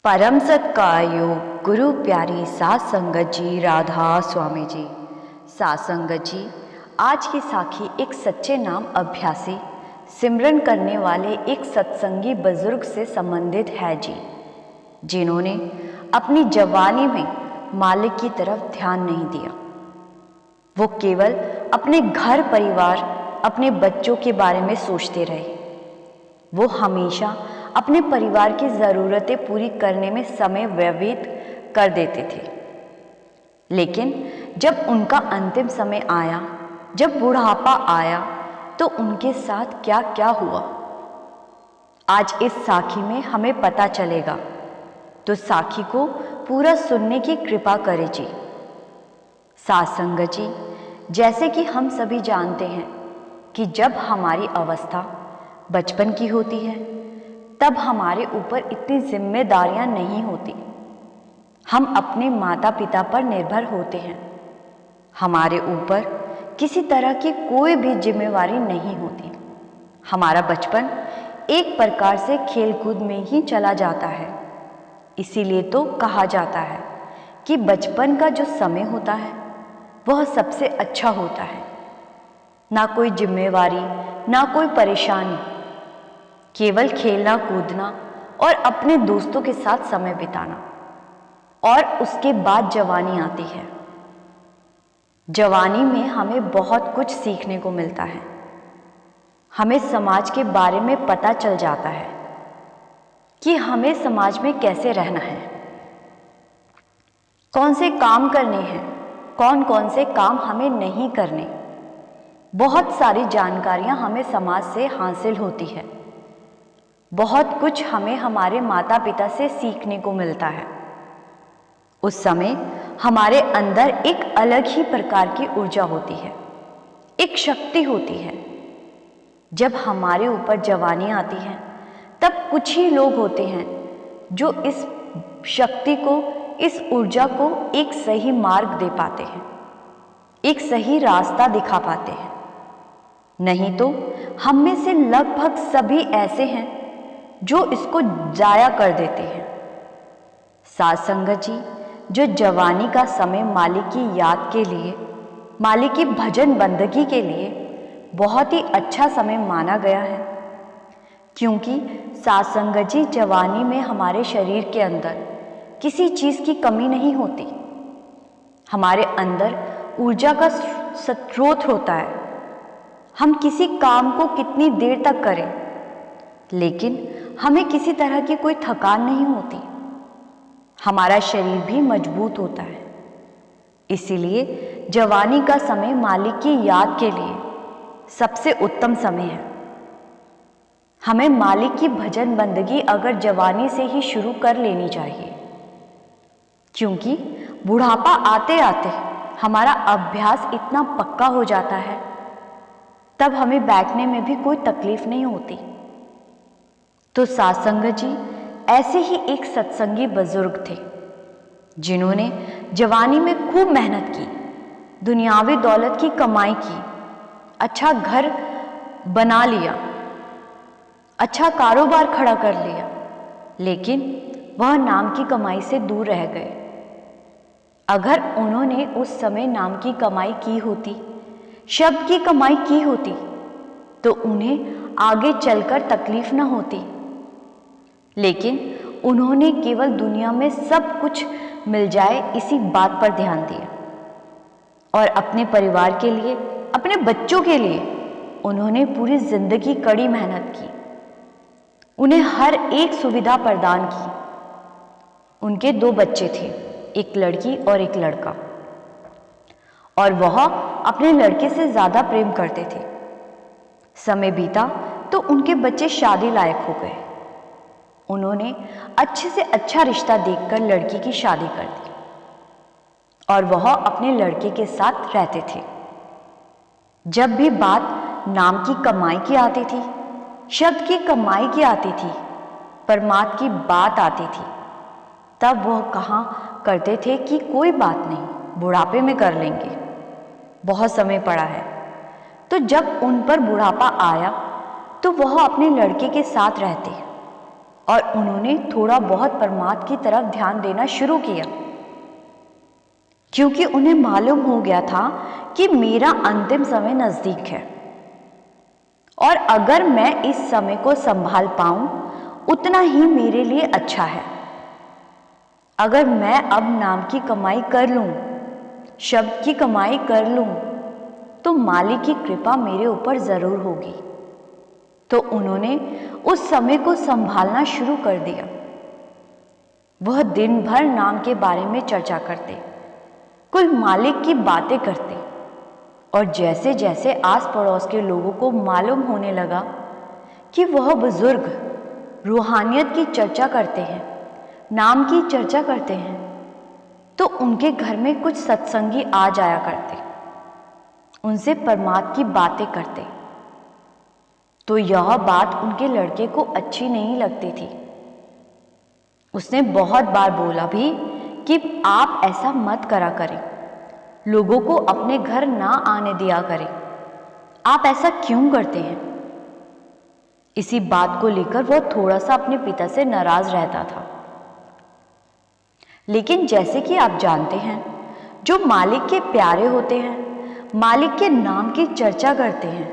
परम सत्कायोग गुरु प्यारी सात संगत जी, राधा स्वामी जी। सात संगत जी, आज की साखी एक सच्चे नाम अभ्यासी सिमरन करने वाले एक सत्संगी बुजुर्ग से संबंधित है जी, जिन्होंने अपनी जवानी में मालिक की तरफ ध्यान नहीं दिया। वो केवल अपने घर परिवार, अपने बच्चों के बारे में सोचते रहे। वो हमेशा अपने परिवार की ज़रूरतें पूरी करने में समय व्यतीत कर देते थे। लेकिन जब उनका अंतिम समय आया, जब बुढ़ापा आया, तो उनके साथ क्या क्या हुआ, आज इस साखी में हमें पता चलेगा। तो साखी को पूरा सुनने की कृपा करें जी। सात संगत जी, जैसे कि हम सभी जानते हैं कि जब हमारी अवस्था बचपन की होती है, तब हमारे ऊपर इतनी जिम्मेदारियां नहीं होती। हम अपने माता पिता पर निर्भर होते हैं। हमारे ऊपर किसी तरह की कोई भी जिम्मेवारी नहीं होती। हमारा बचपन एक प्रकार से खेलकूद में ही चला जाता है। इसीलिए तो कहा जाता है कि बचपन का जो समय होता है वह सबसे अच्छा होता है। ना कोई जिम्मेवारी, ना कोई परेशानी, केवल खेलना कूदना और अपने दोस्तों के साथ समय बिताना। और उसके बाद जवानी आती है। जवानी में हमें बहुत कुछ सीखने को मिलता है। हमें समाज के बारे में पता चल जाता है कि हमें समाज में कैसे रहना है, कौन से काम करने हैं, कौन कौन से काम हमें नहीं करने। बहुत सारी जानकारियां हमें समाज से हासिल होती है। बहुत कुछ हमें हमारे माता पिता से सीखने को मिलता है। उस समय हमारे अंदर एक अलग ही प्रकार की ऊर्जा होती है, एक शक्ति होती है। जब हमारे ऊपर जवानी आती है, तब कुछ ही लोग होते हैं जो इस शक्ति को, इस ऊर्जा को एक सही मार्ग दे पाते हैं, एक सही रास्ता दिखा पाते हैं। नहीं तो हम में से लगभग सभी ऐसे हैं जो इसको जाया कर देते हैं। सात संगत जी, जो जवानी का समय मालिक की याद के लिए, मालिक की भजन बंदगी के लिए बहुत ही अच्छा समय माना गया है। क्योंकि सात संगत जी, जवानी में हमारे शरीर के अंदर किसी चीज़ की कमी नहीं होती। हमारे अंदर ऊर्जा का स्रोत होता है। हम किसी काम को कितनी देर तक करें, लेकिन हमें किसी तरह की कोई थकान नहीं होती। हमारा शरीर भी मजबूत होता है। इसीलिए जवानी का समय मालिक की याद के लिए सबसे उत्तम समय है। हमें मालिक की भजन बंदगी अगर जवानी से ही शुरू कर लेनी चाहिए, क्योंकि बुढ़ापा आते आते हमारा अभ्यास इतना पक्का हो जाता है, तब हमें बैठने में भी कोई तकलीफ नहीं होती। तो सात संगत जी, ऐसे ही एक सत्संगी बुजुर्ग थे जिन्होंने जवानी में खूब मेहनत की, दुनियावी दौलत की कमाई की, अच्छा घर बना लिया, अच्छा कारोबार खड़ा कर लिया, लेकिन वह नाम की कमाई से दूर रह गए। अगर उन्होंने उस समय नाम की कमाई की होती, शब्द की कमाई की होती, तो उन्हें आगे चलकर तकलीफ न होती। लेकिन उन्होंने केवल दुनिया में सब कुछ मिल जाए इसी बात पर ध्यान दिया, और अपने परिवार के लिए, अपने बच्चों के लिए उन्होंने पूरी जिंदगी कड़ी मेहनत की। उन्हें हर एक सुविधा प्रदान की। उनके 2 बच्चे थे, एक लड़की और एक लड़का, और वह अपने लड़के से ज़्यादा प्रेम करते थे। समय बीता तो उनके बच्चे शादी लायक हो गए। उन्होंने अच्छे से अच्छा रिश्ता देखकर लड़की की शादी कर दी, और वह अपने लड़के के साथ रहते थे। जब भी बात नाम की कमाई की आती थी, शब्द की कमाई की आती थी, परमात्मा की बात आती थी, तब वह कहा करते थे कि कोई बात नहीं, बुढ़ापे में कर लेंगे, बहुत समय पड़ा है। तो जब उन पर बुढ़ापा आया तो वह अपने लड़के के साथ रहते, और उन्होंने थोड़ा बहुत परमात्मा की तरफ ध्यान देना शुरू किया, क्योंकि उन्हें मालूम हो गया था कि मेरा अंतिम समय नजदीक है और अगर मैं इस समय को संभाल पाऊं उतना ही मेरे लिए अच्छा है। अगर मैं अब नाम की कमाई कर लूं, शब्द की कमाई कर लूं, तो मालिक की कृपा मेरे ऊपर जरूर होगी। तो उन्होंने उस समय को संभालना शुरू कर दिया। वह दिन भर नाम के बारे में चर्चा करते, कुल मालिक की बातें करते, और जैसे जैसे आस पड़ोस के लोगों को मालूम होने लगा कि वह बुजुर्ग रूहानियत की चर्चा करते हैं, नाम की चर्चा करते हैं, तो उनके घर में कुछ सत्संगी आ जाया करते, उनसे परमात्मा की बातें करते। तो यह बात उनके लड़के को अच्छी नहीं लगती थी। उसने बहुत बार बोला भी कि आप ऐसा मत करा करें, लोगों को अपने घर ना आने दिया करें, आप ऐसा क्यों करते हैं। इसी बात को लेकर वह थोड़ा सा अपने पिता से नाराज रहता था। लेकिन जैसे कि आप जानते हैं, जो मालिक के प्यारे होते हैं, मालिक के नाम की चर्चा करते हैं,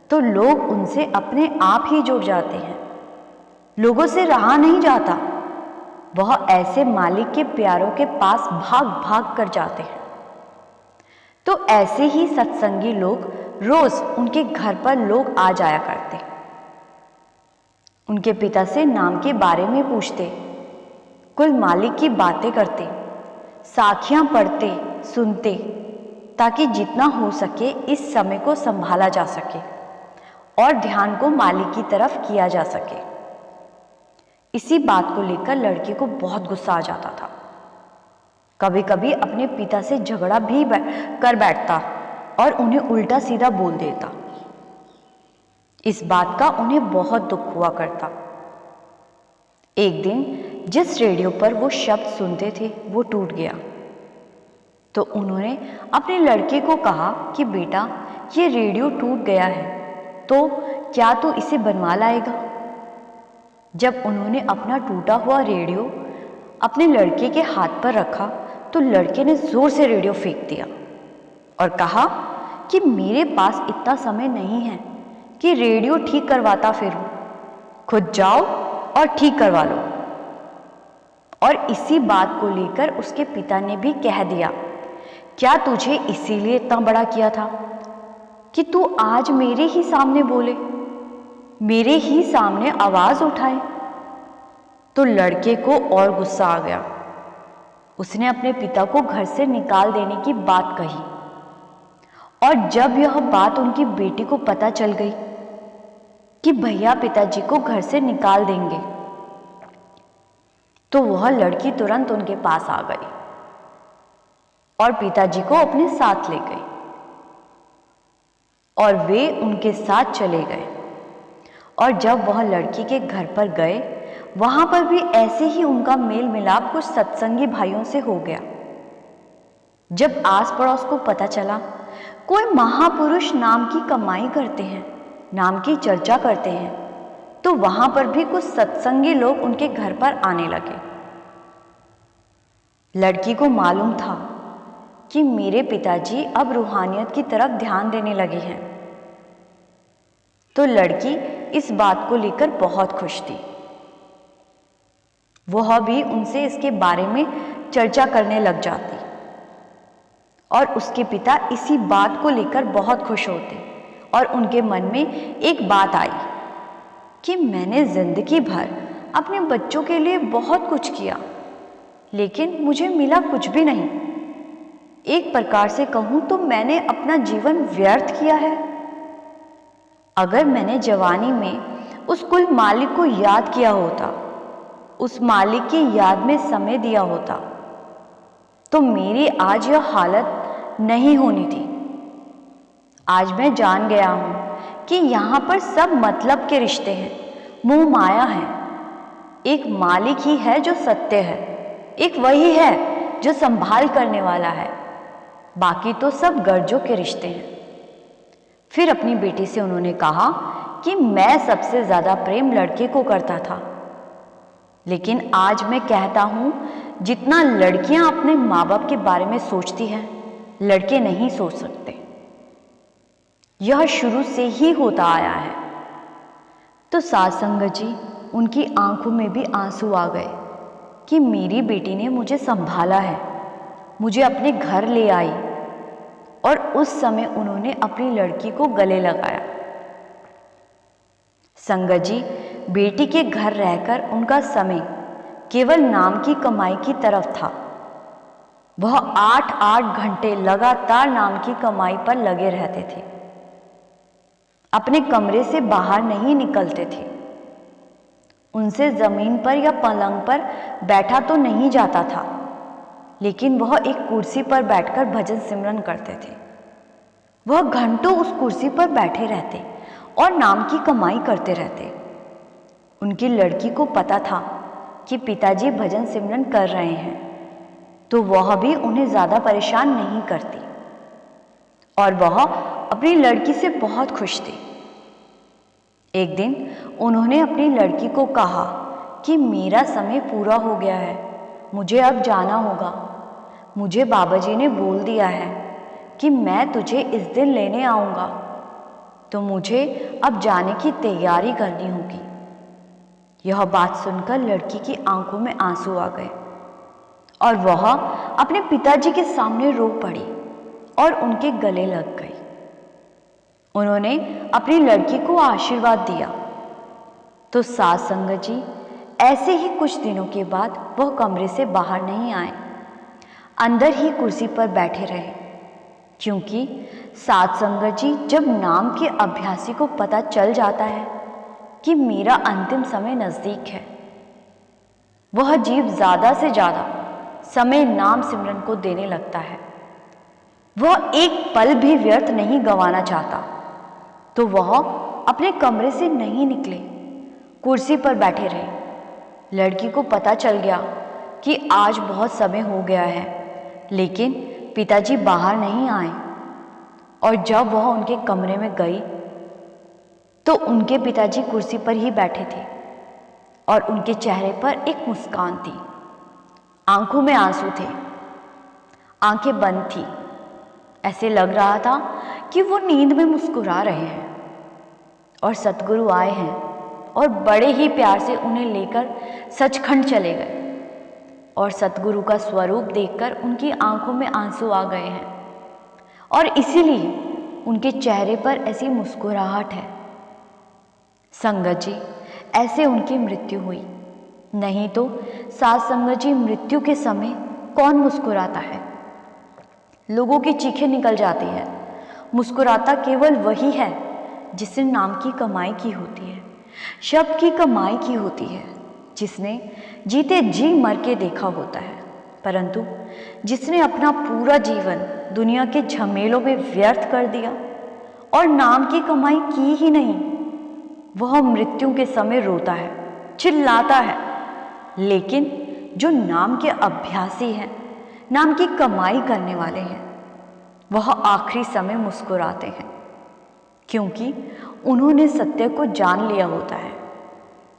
तो लोग उनसे अपने आप ही जुड़ जाते हैं, लोगों से रहा नहीं जाता। वह ऐसे मालिक के प्यारों के पास भाग भाग कर जाते हैं। तो ऐसे ही सत्संगी लोग रोज उनके घर पर लोग आ जाया करते, उनके पिता से नाम के बारे में पूछते, कुल मालिक की बातें करते, साखियां पढ़ते, सुनते, ताकि जितना हो सके इस समय को संभाला जा सके और ध्यान को मालिक की तरफ किया जा सके। इसी बात को लेकर लड़के को बहुत गुस्सा आ जाता था। कभी कभी अपने पिता से झगड़ा भी कर बैठता और उन्हें उल्टा सीधा बोल देता। इस बात का उन्हें बहुत दुख हुआ करता। एक दिन जिस रेडियो पर वो शब्द सुनते थे वो टूट गया। तो उन्होंने अपने लड़के को कहा कि बेटा, ये रेडियो टूट गया है, तो क्या तू इसे बनवा लाएगा। जब उन्होंने अपना टूटा हुआ रेडियो अपने लड़के के हाथ पर रखा तो लड़के ने जोर से रेडियो फेंक दिया और कहा कि मेरे पास इतना समय नहीं है कि रेडियो ठीक करवाता फिरूं, खुद जाओ और ठीक करवा लो। और इसी बात को लेकर उसके पिता ने भी कह दिया, क्या तुझे इसीलिए इतना बड़ा किया था कि तू आज मेरे ही सामने बोले, मेरे ही सामने आवाज उठाए। तो लड़के को और गुस्सा आ गया। उसने अपने पिता को घर से निकाल देने की बात कही, और जब यह बात उनकी बेटी को पता चल गई कि भैया पिताजी को घर से निकाल देंगे, तो वह लड़की तुरंत उनके पास आ गई और पिताजी को अपने साथ ले गई और वे उनके साथ चले गए। और जब वह लड़की के घर पर गए, वहां पर भी ऐसे ही उनका मेल मिलाप कुछ सत्संगी भाइयों से हो गया। जब आस पड़ोस को पता चला कोई महापुरुष नाम की कमाई करते हैं, नाम की चर्चा करते हैं, तो वहां पर भी कुछ सत्संगी लोग उनके घर पर आने लगे। लड़की को मालूम था कि मेरे पिताजी अब रूहानियत की तरफ ध्यान देने लगे हैं। तो लड़की इस बात को लेकर बहुत खुश थी। वह भी उनसे इसके बारे में चर्चा करने लग जाती और उसके पिता इसी बात को लेकर बहुत खुश होते और उनके मन में एक बात आई कि मैंने जिंदगी भर अपने बच्चों के लिए बहुत कुछ किया, लेकिन मुझे मिला कुछ भी नहीं। एक प्रकार से कहूं तो मैंने अपना जीवन व्यर्थ किया है। अगर मैंने जवानी में उस कुल मालिक को याद किया होता, उस मालिक की याद में समय दिया होता, तो मेरी आज यह हालत नहीं होनी थी। आज मैं जान गया हूं कि यहां पर सब मतलब के रिश्ते हैं, मोह माया है। एक मालिक ही है जो सत्य है, एक वही है जो संभाल करने वाला है, बाकी तो सब गर्जों के रिश्ते हैं। फिर अपनी बेटी से उन्होंने कहा कि मैं सबसे ज्यादा प्रेम लड़के को करता था, लेकिन आज मैं कहता हूँ, जितना लड़कियां अपने माँ बाप के बारे में सोचती हैं, लड़के नहीं सोच सकते। यह शुरू से ही होता आया है। तो सास संगत जी, उनकी आंखों में भी आंसू आ गए कि मेरी बेटी ने मुझे संभाला है, मुझे अपने घर ले आई। और उस समय उन्होंने अपनी लड़की को गले लगाया। संगत जी, बेटी के घर रहकर उनका समय केवल नाम की कमाई की तरफ था। वह 8-8 घंटे लगातार नाम की कमाई पर लगे रहते थे। अपने कमरे से बाहर नहीं निकलते थे। उनसे जमीन पर या पलंग पर बैठा तो नहीं जाता था, लेकिन वह एक कुर्सी पर बैठकर भजन सिमरन करते थे। वह घंटों उस कुर्सी पर बैठे रहते और नाम की कमाई करते रहते। उनकी लड़की को पता था कि पिताजी भजन सिमरन कर रहे हैं, तो वह भी उन्हें ज़्यादा परेशान नहीं करती और वह अपनी लड़की से बहुत खुश थी। एक दिन उन्होंने अपनी लड़की को कहा कि मेरा समय पूरा हो गया है, मुझे अब जाना होगा। मुझे बाबा जी ने बोल दिया है कि मैं तुझे इस दिन लेने आऊँगा, तो मुझे अब जाने की तैयारी करनी होगी। यह बात सुनकर लड़की की आंखों में आंसू आ गए और वह अपने पिताजी के सामने रो पड़ी और उनके गले लग गई। उन्होंने अपनी लड़की को आशीर्वाद दिया। तो सास संगत जी, ऐसे ही कुछ दिनों के बाद वह कमरे से बाहर नहीं आए, अंदर ही कुर्सी पर बैठे रहे, क्योंकि सास संगत जी, जब नाम के अभ्यासी को पता चल जाता है कि मेरा अंतिम समय नजदीक है, वह जीव ज्यादा से ज्यादा समय नाम सिमरन को देने लगता है। वह एक पल भी व्यर्थ नहीं गंवाना चाहता, तो वह अपने कमरे से नहीं निकले, कुर्सी पर बैठे रहे। लड़की को पता चल गया कि आज बहुत समय हो गया है, लेकिन पिताजी बाहर नहीं आए। और जब वह उनके कमरे में गई तो उनके पिताजी कुर्सी पर ही बैठे थे और उनके चेहरे पर एक मुस्कान थी। आंखों में आंसू थे, आंखें बंद थी। ऐसे लग रहा था कि वो नींद में मुस्कुरा रहे हैं। और सतगुरु आए हैं और बड़े ही प्यार से उन्हें लेकर सचखंड चले गए। और सतगुरु का स्वरूप देखकर उनकी आंखों में आंसू आ गए हैं और इसीलिए उनके चेहरे पर ऐसी मुस्कुराहट है। संगत जी, ऐसे उनकी मृत्यु हुई। नहीं तो सास संगत जी, मृत्यु के समय कौन मुस्कुराता है? लोगों की चीखें निकल जाती है। मुस्कुराता केवल वही है जिसने नाम की कमाई की होती है, शब्द की कमाई की होती है, जिसने जीते जी मर के देखा होता है। परंतु जिसने अपना पूरा जीवन दुनिया के झमेलों में व्यर्थ कर दिया और नाम की कमाई की ही नहीं, वह मृत्यु के समय रोता है, चिल्लाता है। लेकिन जो नाम के अभ्यासी हैं, नाम की कमाई करने वाले हैं, वह आखिरी समय मुस्कुराते हैं, क्योंकि उन्होंने सत्य को जान लिया होता है।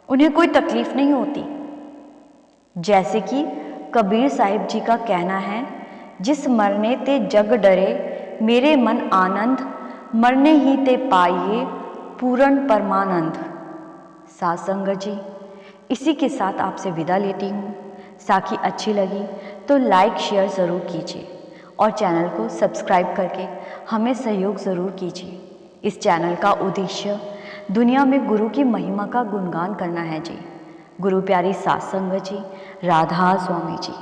उन्हें कोई तकलीफ नहीं होती। जैसे कि कबीर साहिब जी का कहना है, जिस मरने ते जग डरे, मेरे मन आनंद, मरने ही ते पाइए पूर्ण परमानंद। साथ संगत जी, इसी के साथ आपसे विदा लेती हूँ। साखी अच्छी लगी तो लाइक शेयर ज़रूर कीजिए और चैनल को सब्सक्राइब करके हमें सहयोग ज़रूर कीजिए। इस चैनल का उद्देश्य दुनिया में गुरु की महिमा का गुणगान करना है जी। गुरु प्यारी सात संगत जी, राधा स्वामी जी।